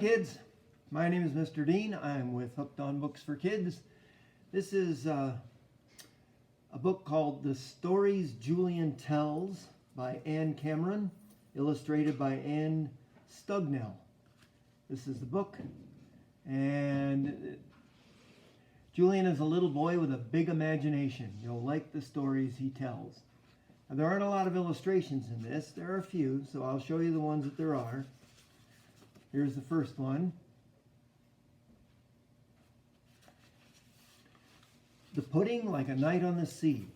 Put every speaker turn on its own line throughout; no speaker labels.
kids. My name is Mr. Dean. I'm with Hooked on Books for Kids. This is a book called The Stories Julian Tells by Anne Cameron, illustrated by Anne Strugnell. This is the book, and Julian is a little boy with a big imagination. You'll like the stories he tells. Now, there aren't a lot of illustrations in this. There are a few, so I'll show you the ones that there are. Here's the first one. The pudding like a night on the sea.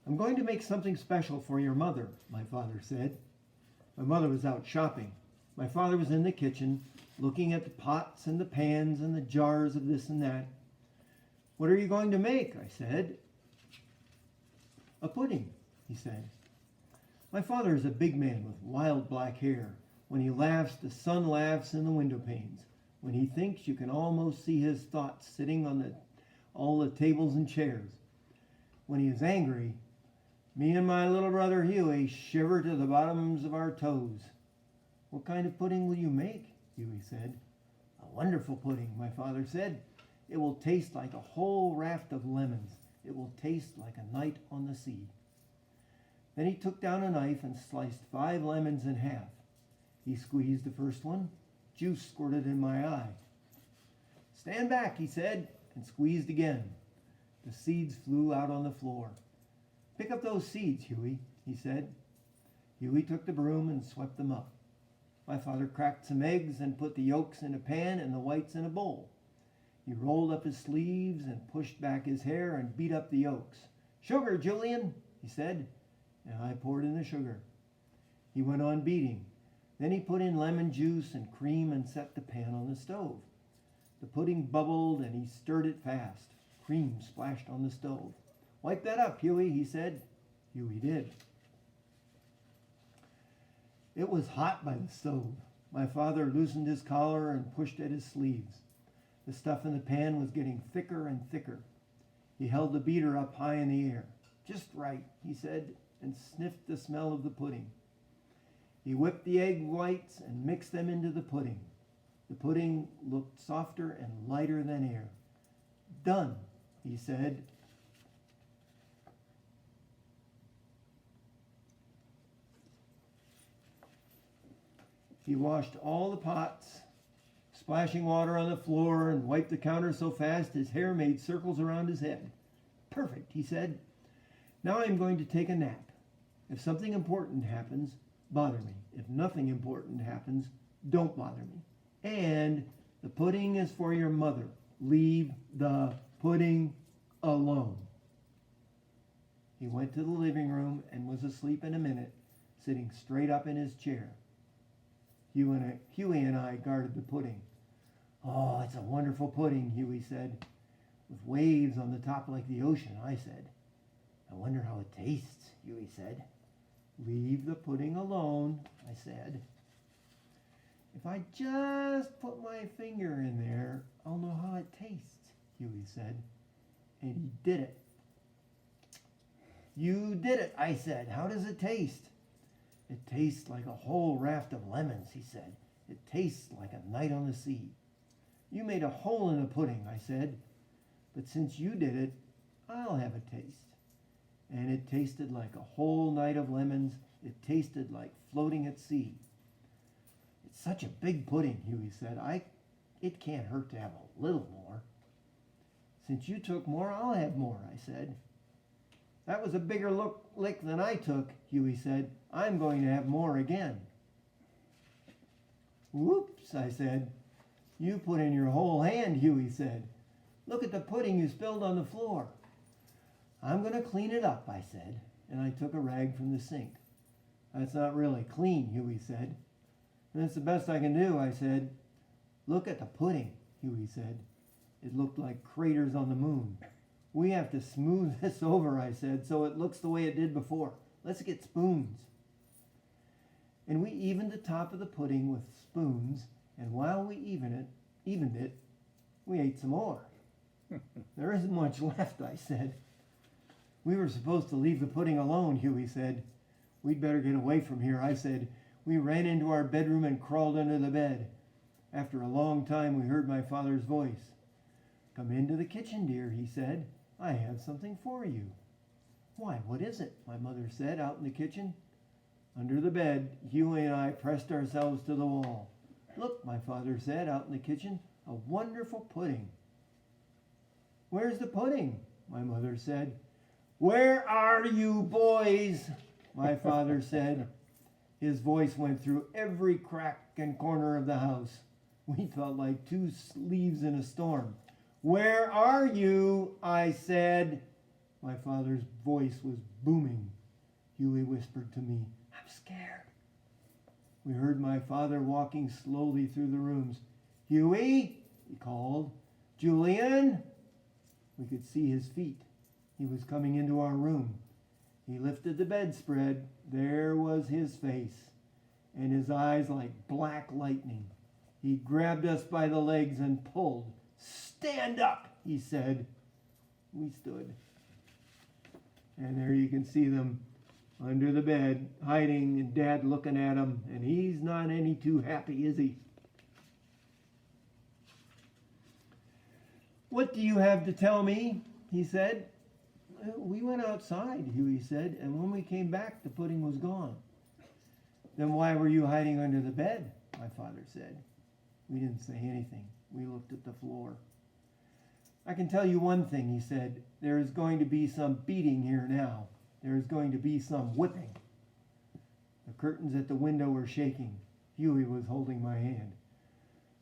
I'm going to make something special for your mother, my father said. My mother was out shopping. My father was in the kitchen, looking at the pots and the pans and the jars of this and that. What are you going to make? I said. A pudding, he said. My father is a big man with wild black hair. When he laughs, the sun laughs in the window panes. When he thinks, you can almost see his thoughts sitting on all the tables and chairs. When he is angry, me and my little brother Huey shiver to the bottoms of our toes. What kind of pudding will you make? Huey said. A wonderful pudding, my father said. It will taste like a whole raft of lemons. It will taste like a night on the sea. Then he took down a knife and sliced 5 lemons in half. He squeezed the first one. Juice squirted in my eye. Stand back, he said, and squeezed again. The seeds flew out on the floor. Pick up those seeds, Huey, he said. Huey took the broom and swept them up. My father cracked some eggs and put the yolks in a pan and the whites in a bowl. He rolled up his sleeves and pushed back his hair and beat up the yolks. Sugar, Julian, he said, and I poured in the sugar. He went on beating. Then he put in lemon juice and cream and set the pan on the stove. The pudding bubbled and he stirred it fast. Cream splashed on the stove. Wipe that up, Huey, he said. Huey did. It was hot by the stove. My father loosened his collar and pushed at his sleeves. The stuff in the pan was getting thicker and thicker. He held the beater up high in the air. Just right, he said, and sniffed the smell of the pudding. He whipped the egg whites and mixed them into the pudding. The pudding looked softer and lighter than air. Done, he said. He washed all the pots, splashing water on the floor, and wiped the counter so fast his hair made circles around his head. Perfect, he said. Now I'm going to take a nap. If something important happens, bother me. If nothing important happens, don't bother me. And the pudding is for your mother. Leave the pudding alone. He went to the living room and was asleep in a minute, sitting straight up in his chair. Huey and I guarded the pudding. Oh, it's a wonderful pudding, Huey said. With waves on the top like the ocean, I said. I wonder how it tastes, Huey said. Leave the pudding alone, I said. If I just put my finger in there, I'll know how it tastes, Huey said. And he did it. You did it, I said. How does it taste? It tastes like a whole raft of lemons, he said. It tastes like a night on the sea. You made a hole in the pudding, I said. But since you did it, I'll have a taste. And it tasted like a whole night of lemons. It tasted like floating at sea. It's such a big pudding, Huey said. It can't hurt to have a little more. Since you took more, I'll have more, I said. That was a bigger lick than I took, Huey said. I'm going to have more again. Whoops, I said. You put in your whole hand, Huey said. Look at the pudding you spilled on the floor. I'm going to clean it up, I said, and I took a rag from the sink. That's not really clean, Huey said. That's the best I can do, I said. Look at the pudding, Huey said. It looked like craters on the moon. We have to smooth this over, I said, so it looks the way it did before. Let's get spoons. And we evened the top of the pudding with spoons, and while we evened it, we ate some more. There isn't much left, I said. We were supposed to leave the pudding alone, Huey said. We'd better get away from here, I said. We ran into our bedroom and crawled under the bed. After a long time, we heard my father's voice. "Come into the kitchen, dear," he said. "I have something for you." "Why, what is it?" my mother said, out in the kitchen. Under the bed, Huey and I pressed ourselves to the wall. "Look," my father said, out in the kitchen, "a wonderful pudding." "Where's the pudding?" my mother said. "Where are you boys?" my father said. His voice went through every crack and corner of the house. We felt like two leaves in a storm. "Where are you?" I said. My father's voice was booming. Huey whispered to me, "I'm scared." We heard my father walking slowly through the rooms. "Huey," he called. "Julian." We could see his feet. He was coming into our room. He lifted the bedspread. There was his face, and his eyes like black lightning. He grabbed us by the legs and pulled. "Stand up," he said. We stood. And there you can see them under the bed, hiding, and Dad looking at them, and he's not any too happy, is he? "What do you have to tell me?" he said. "We went outside," Huey said, "and when we came back, the pudding was gone." "Then why were you hiding under the bed?" my father said. We didn't say anything. We looked at the floor. "I can tell you one thing," he said. "There is going to be some beating here now. There is going to be some whipping." The curtains at the window were shaking. Huey was holding my hand.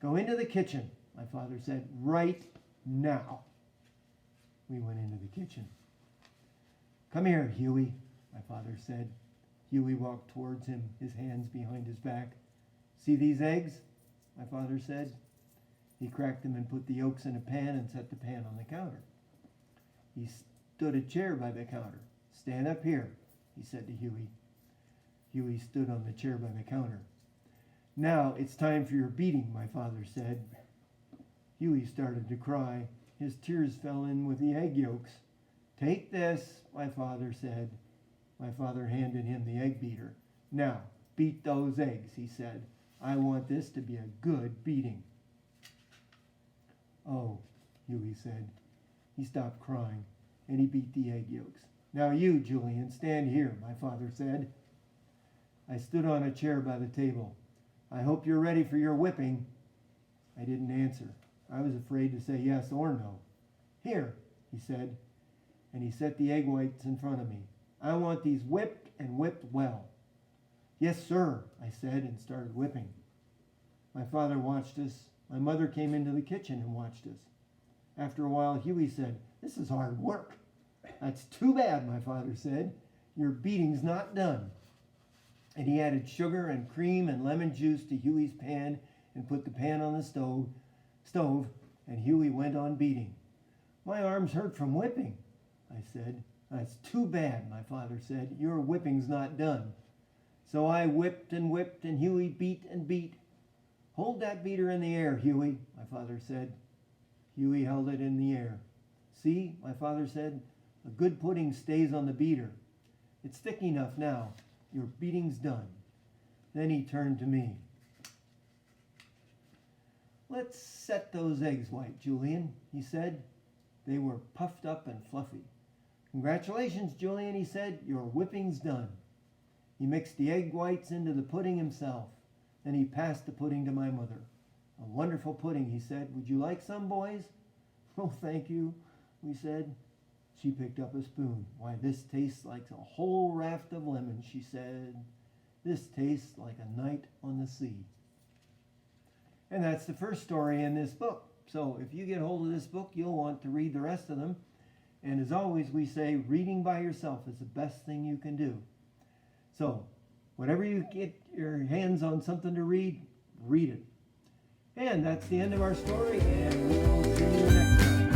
"Go into the kitchen," my father said, "right now." We went into the kitchen. "Come here, Huey," my father said. Huey walked towards him, his hands behind his back. "See these eggs?" my father said. He cracked them and put the yolks in a pan and set the pan on the counter. He stood a chair by the counter. "Stand up here," he said to Huey. Huey stood on the chair by the counter. "Now it's time for your beating," my father said. Huey started to cry. His tears fell in with the egg yolks. "Take this," my father said. My father handed him the egg beater. "Now, beat those eggs," he said. "I want this to be a good beating." "Oh," Huey said. He stopped crying, and he beat the egg yolks. "Now you, Julian, stand here," my father said. I stood on a chair by the table. "I hope you're ready for your whipping." I didn't answer. I was afraid to say yes or no. "Here," he said, and he set the egg whites in front of me. "I want these whipped and whipped well." "Yes, sir," I said, and started whipping. My father watched us. My mother came into the kitchen and watched us. After a while, Huey said, "This is hard work." "That's too bad," my father said. "Your beating's not done." And he added sugar and cream and lemon juice to Huey's pan and put the pan on the stove, and Huey went on beating. "My arms hurt from whipping," I said. "That's too bad," my father said. "Your whipping's not done." So I whipped, and Huey beat and beat. "Hold that beater in the air, Huey," my father said. Huey held it in the air. "See," my father said, "a good pudding stays on the beater. It's thick enough now. Your beating's done." Then he turned to me. "Let's set those eggs white, Julian," he said. They were puffed up and fluffy. "Congratulations, Julian," he said. "Your whipping's done." He mixed the egg whites into the pudding himself. Then he passed the pudding to my mother. "A wonderful pudding," he said. "Would you like some, boys?" "Oh, thank you," we said. She picked up a spoon. "Why, this tastes like a whole raft of lemons," she said. "This tastes like a night on the sea." And that's the first story in this book. So if you get hold of this book, you'll want to read the rest of them. And as always, we say reading by yourself is the best thing you can do. So whenever you get your hands on something to read, read it. And that's the end of our story, and we'll see you next time.